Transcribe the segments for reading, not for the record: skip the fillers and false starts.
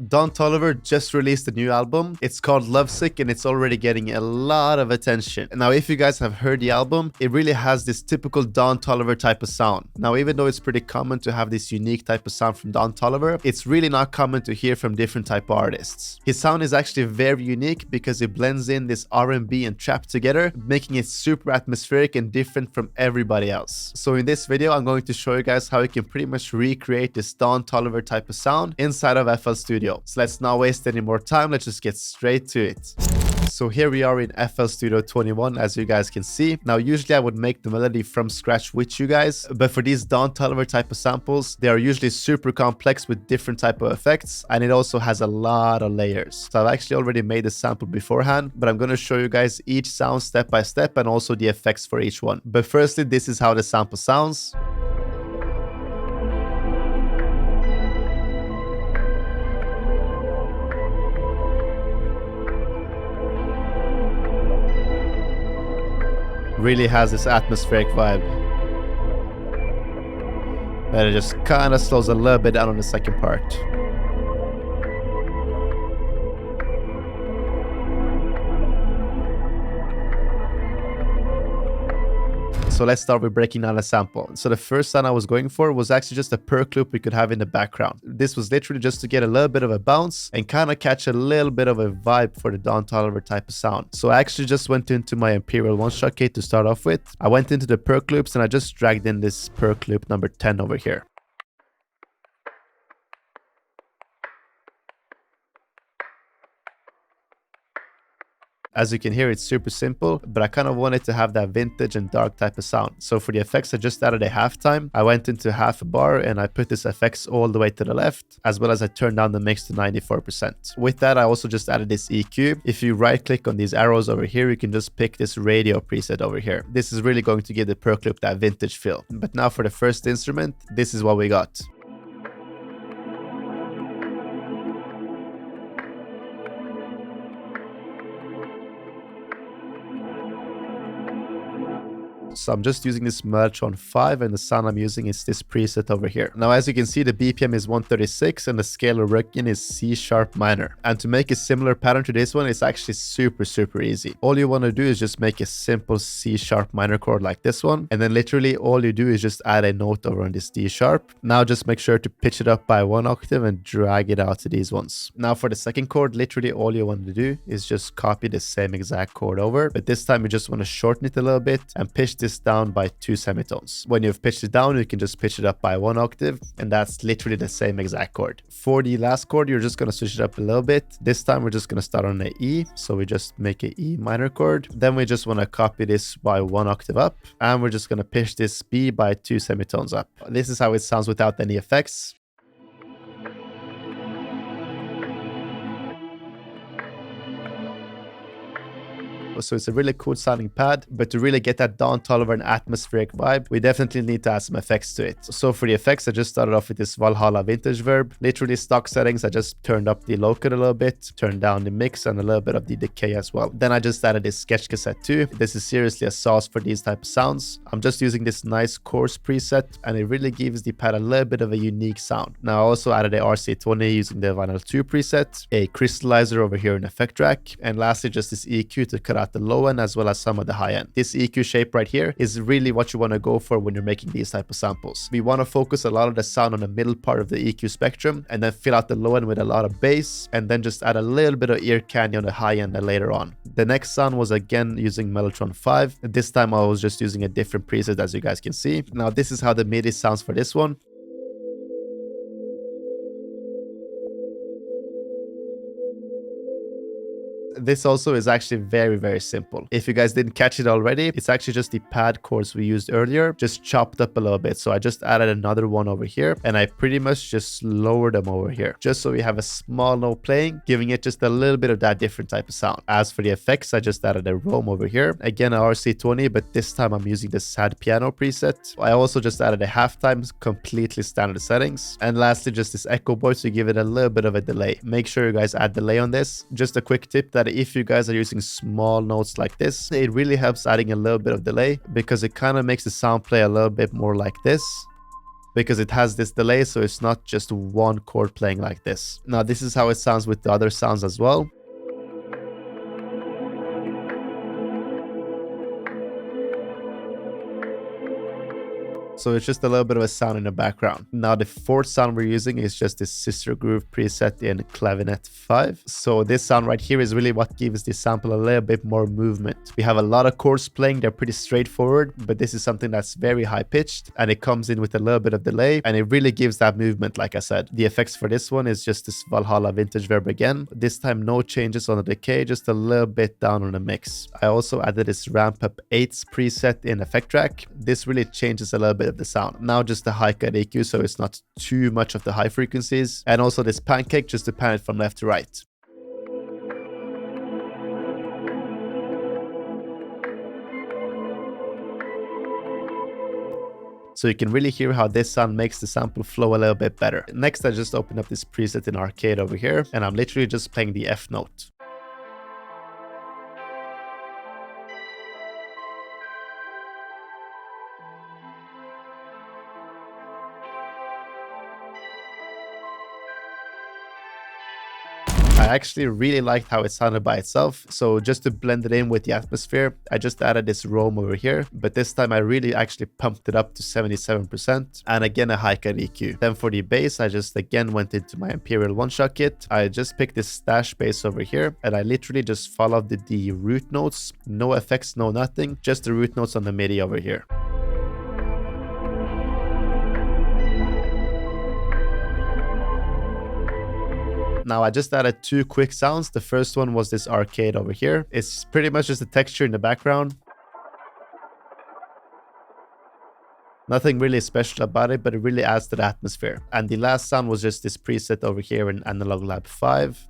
Don Toliver just released a new album. It's called Lovesick and it's already getting a lot of attention. Now, if you guys have heard the album, it really has this typical Don Toliver type of sound. Now, even though it's pretty common to have this unique type of sound from Don Toliver, it's really not common to hear from different type of artists. His sound is actually very unique because it blends in this R&B and trap together, making it super atmospheric and different from everybody else. So in this video, I'm going to show you guys how you can pretty much recreate this Don Toliver type of sound inside of FL Studio. So let's not waste any more time, let's just get straight to it. So here we are in FL Studio 21, as you guys can see. Now, usually I would make the melody from scratch with you guys, but for these Don Toliver type of samples, they are usually super complex with different type of effects, and it also has a lot of layers. So I've actually already made the sample beforehand, but I'm going to show you guys each sound step by step and also the effects for each one. But firstly, this is how the sample sounds. Really has this atmospheric vibe. Then it just kind of slows a little bit down on the second part. So let's start with breaking down a sample. So the first sound I was going for was actually just a perk loop we could have in the background. This was literally just to get a little bit of a bounce and kind of catch a little bit of a vibe for the Don Toliver type of sound. So I actually just went into my Imperial one-shot kit to start off with. I went into the perk loops and I just dragged in this perk loop number 10 over here. As you can hear, it's super simple, but I kind of wanted to have that vintage and dark type of sound. So for the effects, I just added a halftime. I went into half a bar and I put this effects all the way to the left, as well as I turned down the mix to 94%. With that, I also just added this EQ. If you right click on these arrows over here, you can just pick this radio preset over here. This is really going to give the perk loop that vintage feel. But now for the first instrument, this is what we got. So I'm just using this Mellotron 5 and the sound I'm using is this preset over here. Now, as you can see, the BPM is 136 and the scale we're working is C# minor. And to make a similar pattern to this one, it's actually super easy. All you want to do is just make a simple C# minor chord like this one. And then literally all you do is just add a note over on this D#. Now just make sure to pitch it up by 1 octave and drag it out to these ones. Now for the second chord, literally all you want to do is just copy the same exact chord over. But this time you just want to shorten it a little bit and pitch this down by 2 semitones. When you've pitched it down, you can just pitch it up by 1 octave, and that's literally the same exact chord. For the last chord, you're just going to switch it up a little bit. This time we're just going to start on an E, so we just make an E minor chord. Then we just want to copy this by 1 octave up, and we're just going to pitch this B by 2 semitones up. This is how it sounds without any effects. So it's a really cool sounding pad, but to really get that Don Toliver and atmospheric vibe, we definitely need to add some effects to it. So for the effects, I just started off with this Valhalla vintage verb. Literally stock settings, I just turned up the low cut a little bit, turned down the mix and a little bit of the decay as well. Then I just added this sketch cassette too. This is seriously a sauce for these type of sounds. I'm just using this nice coarse preset and it really gives the pad a little bit of a unique sound. Now I also added a RC20 using the Vinyl 2 preset, a crystallizer over here in effect rack, and lastly just this EQ to cut out the low end as well as some of the high end. This EQ shape right here is really what you want to go for when you're making these type of samples. We want to focus a lot of the sound on the middle part of the EQ spectrum and then fill out the low end with a lot of bass and then just add a little bit of ear candy on the high end later on. The next sound was again using Mellotron 5. This time I was just using a different preset, as you guys can see. Now this is how the MIDI sounds for this one. This also is actually very simple. If you guys didn't catch it already, it's actually just the pad chords we used earlier, just chopped up a little bit. So I just added another one over here and I pretty much just lowered them over here, just so we have a small note playing, giving it just a little bit of that different type of sound. As for the effects, I just added a Rome over here. Again, a RC20, but this time I'm using the sad piano preset. I also just added a halftime, completely standard settings. And lastly, just this echo boy to give it a little bit of a delay. Make sure you guys add delay on this. Just a quick tip that if you guys are using small notes like this, it really helps adding a little bit of delay because it kind of makes the sound play a little bit more like this. because it has this delay, so it's not just one chord playing like this. Now this is how it sounds with the other sounds as well. So it's just a little bit of a sound in the background. Now the fourth sound we're using is just this sister groove preset in clavinet 5. So this sound right here is really what gives this sample a little bit more movement. We have a lot of chords playing, they're pretty straightforward, but this is something that's very high pitched and it comes in with a little bit of delay and it really gives that movement, like I said. The effects for this one is just this Valhalla vintage verb again. This time no changes on the decay, just a little bit down on the mix. I also added this ramp up 8s preset in effect track. This really changes a little bit of the sound. Now just the high cut EQ, so it's not too much of the high frequencies, and also this pancake just to pan it from left to right. So you can really hear how this sound makes the sample flow a little bit better. Next, I just opened up this preset in Arcade over here, and I'm literally just playing the F note. I actually really liked how it sounded by itself, so just to blend it in with the atmosphere, I just added this roam over here, but this time I really actually pumped it up to 77%, and again a high cut EQ. Then for the bass, I just again went into my Imperial one-shot kit. I just picked this stash bass over here, and I literally just followed the root notes, no effects, no nothing, just the root notes on the MIDI over here. Now I just added two quick sounds. The first one was this arcade over here. It's pretty much just a texture in the background. Nothing really special about it, but it really adds to the atmosphere. And the last sound was just this preset over here in Analog Lab 5.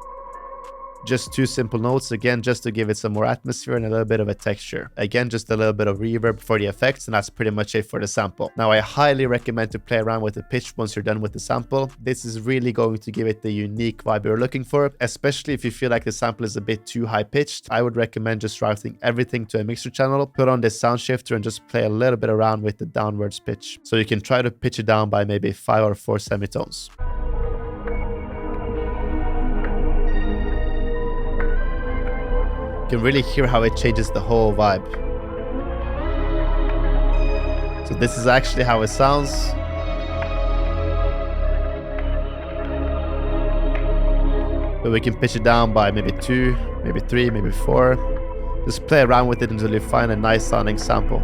Just two simple notes, again, just to give it some more atmosphere and a little bit of a texture. Again, just a little bit of reverb for the effects, and that's pretty much it for the sample. Now, I highly recommend to play around with the pitch once you're done with the sample. This is really going to give it the unique vibe you're looking for, especially if you feel like the sample is a bit too high pitched. I would recommend just routing everything to a mixer channel, put on this sound shifter, and just play a little bit around with the downwards pitch. So you can try to pitch it down by maybe 5 or 4 semitones. You can really hear how it changes the whole vibe. So this is actually how it sounds. But we can pitch it down by maybe 2, maybe 3, maybe 4. Just play around with it until you find a nice sounding sample.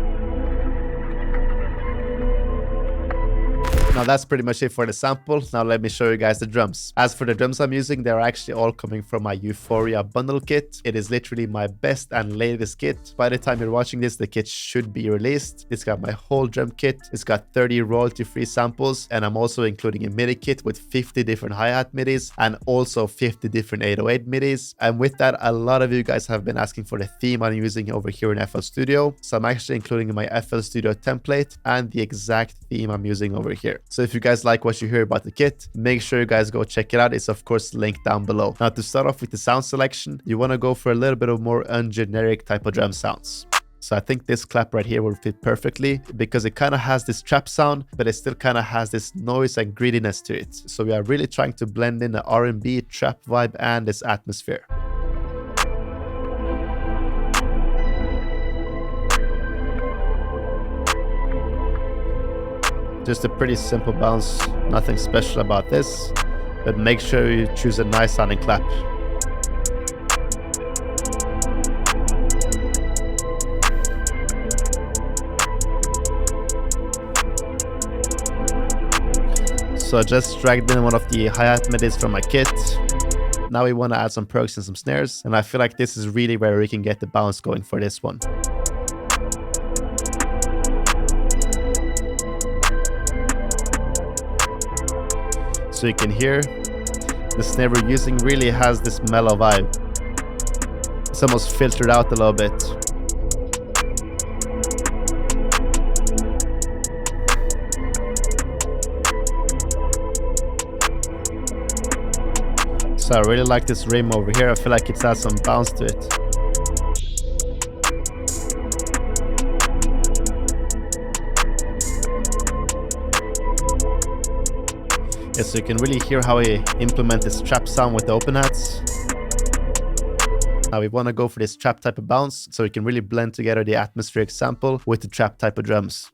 Now that's pretty much it for the sample. Now let me show you guys the drums. As for the drums I'm using, they're actually all coming from my Euphoria bundle kit. It is literally my best and latest kit. By the time you're watching this, the kit should be released. It's got my whole drum kit. It's got 30 royalty-free samples, and I'm also including a MIDI kit with 50 different hi-hat MIDIs and also 50 different 808 MIDIs. And with that, a lot of you guys have been asking for the theme I'm using over here in FL Studio. So I'm actually including my FL Studio template and the exact theme I'm using over here. So if you guys like what you hear about the kit, make sure you guys go check it out. It's of course linked down below. Now to start off with the sound selection, you want to go for a little bit of more ungeneric type of drum sounds. So I think this clap right here will fit perfectly because it kind of has this trap sound, but it still kind of has this noise and grittiness to it. So we are really trying to blend in the R&B trap vibe and this atmosphere. Just a pretty simple bounce, nothing special about this, but make sure you choose a nice sounding clap. So I just dragged in one of the hi-hat MIDIs from my kit. Now we want to add some perks and some snares, and I feel like this is really where we can get the bounce going for this one. So you can hear the snare we're using really has this mellow vibe. It's almost filtered out a little bit. So I really like this rim over here. I feel like it has some bounce to it. Okay, so you can really hear how I implement this trap sound with the open hats. Now we want to go for this trap type of bounce, so we can really blend together the atmospheric sample with the trap type of drums.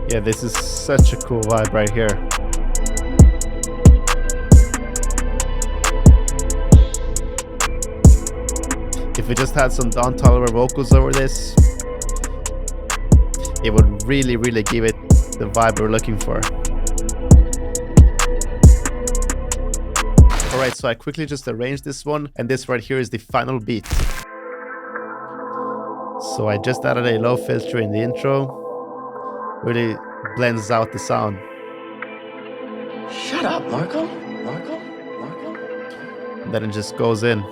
Yeah, this is such a cool vibe right here. If we just had some Don Toliver vocals over this, it would really give it the vibe we're looking for. Alright, so I quickly just arranged this one, and this right here is the final beat. So I just added a low filter in the intro. Really blends out the sound. Shut up, Marko. Then it just goes in.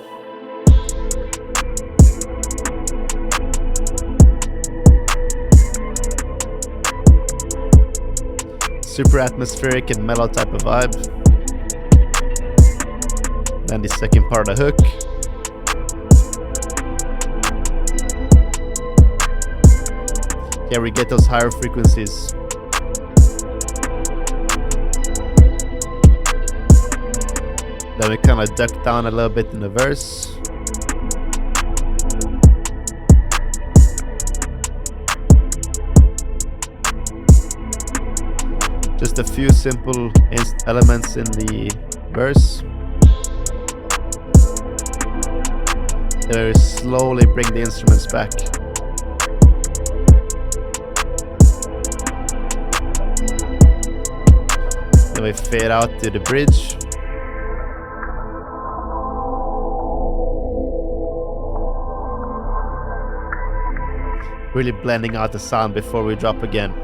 Super atmospheric and mellow type of vibe. Then the second part of the hook. Here we get those higher frequencies. Then we kind of duck down a little bit in the verse. Just a few simple elements in the verse. Then we slowly bring the instruments back. Then we fade out to the bridge. Really blending out the sound before we drop again.